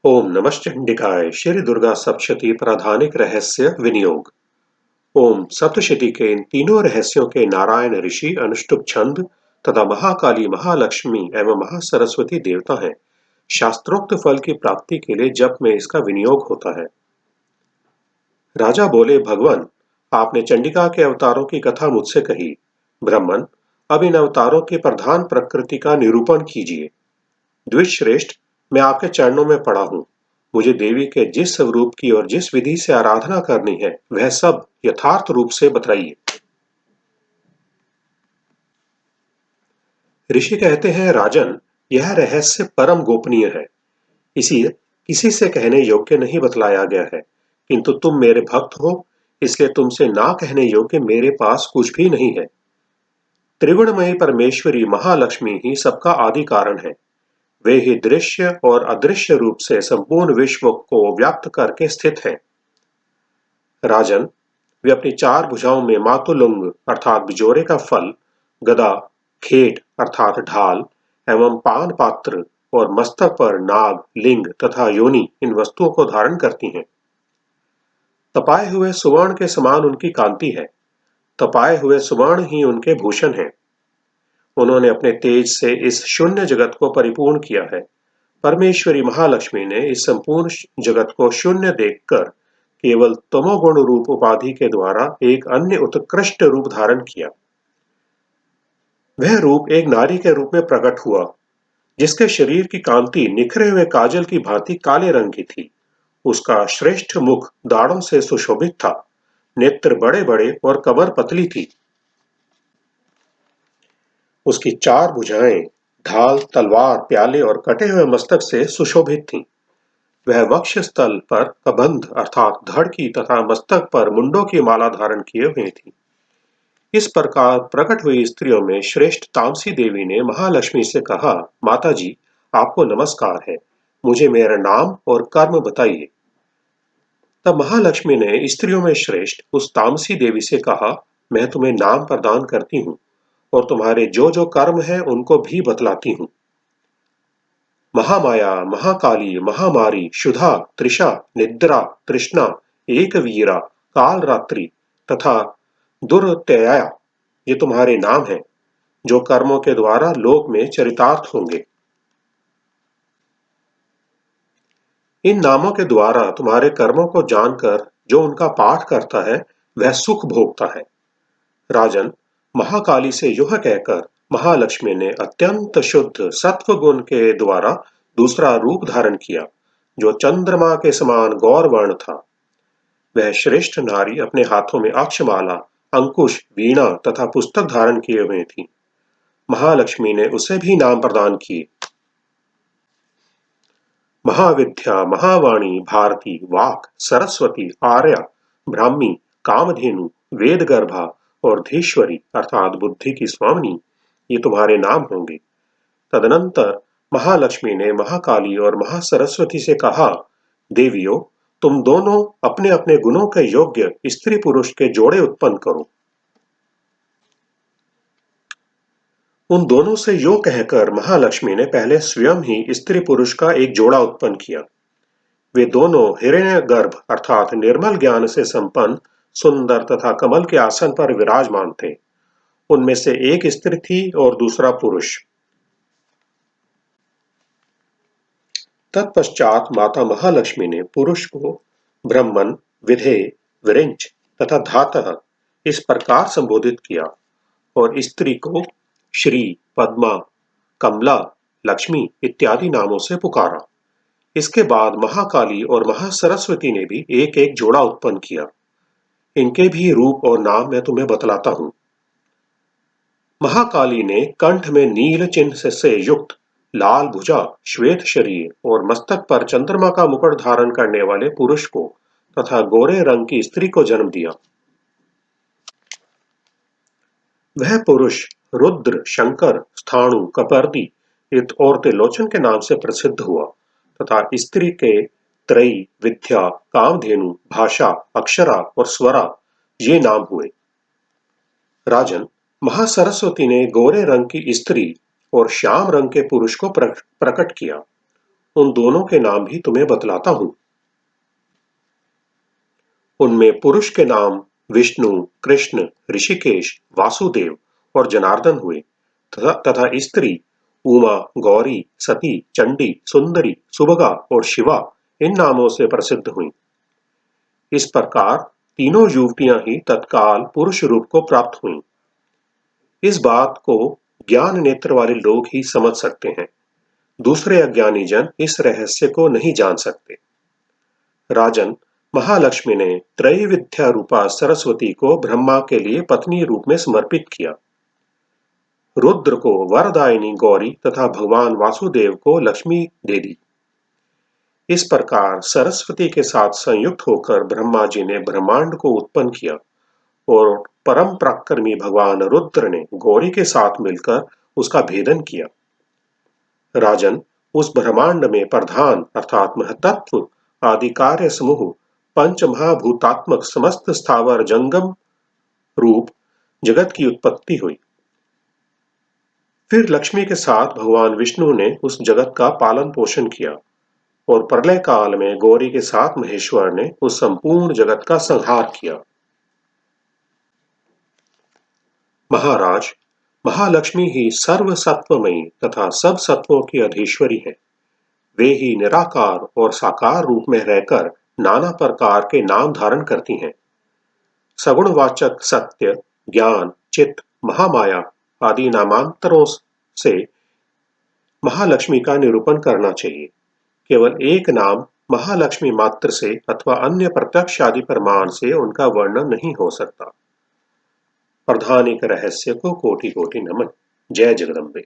ओम नमश्चंडिकाय श्री दुर्गा सप्तशती प्राधानिक रहस्य विनियोग। ओम सप्तशती के इन तीनों रहस्यों के नारायण ऋषि अनुष्टुप छंद तथा महाकाली महालक्ष्मी एवं महासरस्वती देवता हैं। शास्त्रोक्त फल की प्राप्ति के लिए जप में इसका विनियोग होता है। राजा बोले, भगवान, आपने चंडिका के अवतारों की कथा मुझसे कही। ब्राह्मण, अब इन अवतारों की प्रधान प्रकृति का निरूपण कीजिए। द्विजश्रेष्ठ, मैं आपके चरणों में पड़ा हूं। मुझे देवी के जिस स्वरूप की और जिस विधि से आराधना करनी है वह सब यथार्थ रूप से बताइए। ऋषि कहते हैं, राजन, यह रहस्य परम गोपनीय है। इसी किसी से कहने योग्य नहीं बतलाया गया है, किंतु तुम मेरे भक्त हो, इसलिए तुमसे ना कहने योग्य मेरे पास कुछ भी नहीं है। त्रिगुणमयी परमेश्वरी महालक्ष्मी ही सबका आदि कारण है। वे ही दृश्य और अदृश्य रूप से संपूर्ण विश्व को व्याप्त करके स्थित हैं। राजन, वे अपनी चार भुजाओं में मातुलुंग अर्थात बिजोरे का फल, गदा, खेट अर्थात ढाल एवं पान पात्र और मस्तक पर नाग, लिंग तथा योनि इन वस्तुओं को धारण करती हैं। तपाए हुए सुवर्ण के समान उनकी कांति है। तपाए हुए सुवर्ण ही उनके भूषण हैं। उन्होंने अपने तेज से इस शून्य जगत को परिपूर्ण किया है। परमेश्वरी महालक्ष्मी ने इस संपूर्ण जगत को शून्य देखकर केवल तमोगुण रूप उपाधि के द्वारा एक अन्य उत्कृष्ट रूप धारण किया। वह रूप एक नारी के रूप में प्रकट हुआ, जिसके शरीर की कांति निखरे हुए काजल की भांति काले रंग की थी। उसका श्रेष्ठ मुख दाढ़ों से सुशोभित था। नेत्र बड़े बड़े और कमर पतली थी। उसकी चार भुजाएं ढाल, तलवार, प्याले और कटे हुए मस्तक से सुशोभित थीं। वह वक्ष स्थल पर कबंध अर्थात धड़ की तथा मस्तक पर मुंडों की माला धारण किए हुए थी। इस प्रकार प्रकट हुई स्त्रियों में श्रेष्ठ तामसी देवी ने महालक्ष्मी से कहा, माता जी, आपको नमस्कार है। मुझे मेरा नाम और कर्म बताइए। तब महालक्ष्मी ने स्त्रियों में श्रेष्ठ उस तामसी देवी से कहा, मैं तुम्हें नाम प्रदान करती हूँ और तुम्हारे जो जो कर्म हैं उनको भी बतलाती हूँ। महामाया, महाकाली, महामारी, शुधा, त्रिषा, निद्रा, तृष्णा, एकवीरा, कालरात्रि तथा दुर्त्यया, ये तुम्हारे नाम हैं, जो कर्मों के द्वारा लोक में चरितार्थ होंगे। इन नामों के द्वारा तुम्हारे कर्मों को जानकर जो उनका पाठ करता है वह सुख भोगता है। राजन, महाकाली से यह कहकर महालक्ष्मी ने अत्यंत शुद्ध सत्व गुण के द्वारा दूसरा रूप धारण किया, जो चंद्रमा के समान गौर वर्ण था। वह श्रेष्ठ नारी अपने हाथों में अक्षमाला, अंकुश, वीणा तथा पुस्तक धारण किए हुए थी। महालक्ष्मी ने उसे भी नाम प्रदान किए। महाविद्या, महावाणी, भारती, वाक, सरस्वती, आर्या, ब्राह्मी, कामधेनु, वेदगर्भा और धीश्वरी अर्थात बुद्धि की स्वामिनी, ये तुम्हारे नाम होंगे। तदनंतर महालक्ष्मी ने महाकाली और महासरस्वती से कहा, देवियों, तुम दोनों अपने अपने गुणों के योग्य स्त्री पुरुष के जोड़े उत्पन्न करो। उन दोनों से यो कहकर महालक्ष्मी ने पहले स्वयं ही स्त्री पुरुष का एक जोड़ा उत्पन्न किया। वे दोनों हिरण्यगर्भ अर्थात निर्मल ज्ञान से संपन्न, सुंदर तथा कमल के आसन पर विराजमान थे। उनमें से एक स्त्री थी और दूसरा पुरुष। तत्पश्चात माता महालक्ष्मी ने पुरुष को ब्रह्मन, विधेय, विरिंच तथा धातः इस प्रकार संबोधित किया और स्त्री को श्री, पद्मा, कमला, लक्ष्मी इत्यादि नामों से पुकारा। इसके बाद महाकाली और महासरस्वती ने भी एक एक जोड़ा उत्पन्न किया। इनके भी रूप और नाम मैं तुम्हें बतलाता हूं। महाकाली ने कंठ में नील चिन्ह से युक्त लाल भुजा, श्वेत शरीर और मस्तक पर चंद्रमा का मुकुट धारण करने वाले पुरुष को तथा गोरे रंग की स्त्री को जन्म दिया। वह पुरुष रुद्र, शंकर, स्थाणु, कपर्दी और त्रिलोचन के नाम से प्रसिद्ध हुआ तथा स्त्री के त्रयी, विद्या, कामधेनु, भाषा, अक्षरा और स्वरा ये नाम हुए। राजन, महासरस्वती ने गोरे रंग की स्त्री और श्याम रंग के पुरुष को प्रकट किया। उन दोनों के नाम भी तुम्हें बतलाता हूं। उनमें पुरुष के नाम विष्णु, कृष्ण, ऋषिकेश, वासुदेव और जनार्दन हुए तथा स्त्री उमा, गौरी, सती, चंडी, सुंदरी, सुभगा और शिवा इन नामों से प्रसिद्ध हुई। इस प्रकार तीनों युवतियां ही तत्काल पुरुष रूप को प्राप्त हुईं। इस बात को ज्ञान नेत्र वाले लोग ही समझ सकते हैं। दूसरे अज्ञानी जन इस रहस्य को नहीं जान सकते। राजन, महालक्ष्मी ने त्रैविध्या रूपा सरस्वती को ब्रह्मा के लिए पत्नी रूप में समर्पित किया। रुद्र को वरदायिनी गौरी तथा भगवान वासुदेव को लक्ष्मी दे दी। इस प्रकार सरस्वती के साथ संयुक्त होकर ब्रह्मा जी ने ब्रह्मांड को उत्पन्न किया और परम पराक्रमी भगवान रुद्र ने गौरी के साथ मिलकर उसका भेदन किया। राजन, उस ब्रह्मांड में प्रधान अर्थात महतत्व आदि कार्य समूह पंच महाभूतात्मक समस्त स्थावर जंगम रूप जगत की उत्पत्ति हुई। फिर लक्ष्मी के साथ भगवान विष्णु ने उस जगत का पालन पोषण किया और प्रलय काल में गौरी के साथ महेश्वर ने उस संपूर्ण जगत का संहार किया। महाराज, महालक्ष्मी ही सर्व सत्वमयी तथा सब सत्वों की अधीश्वरी है। वे ही निराकार और साकार रूप में रहकर नाना प्रकार के नाम धारण करती हैं। सगुणवाचक सत्य, ज्ञान, चित्त, महामाया आदि नामांतरों से महालक्ष्मी का निरूपण करना चाहिए। केवल एक नाम महालक्ष्मी मात्र से अथवा अन्य प्रत्यक्ष आदि प्रमाण से उनका वर्णन नहीं हो सकता। प्रधानिक रहस्य को कोटि कोटि नमन। जय जगदम्बे।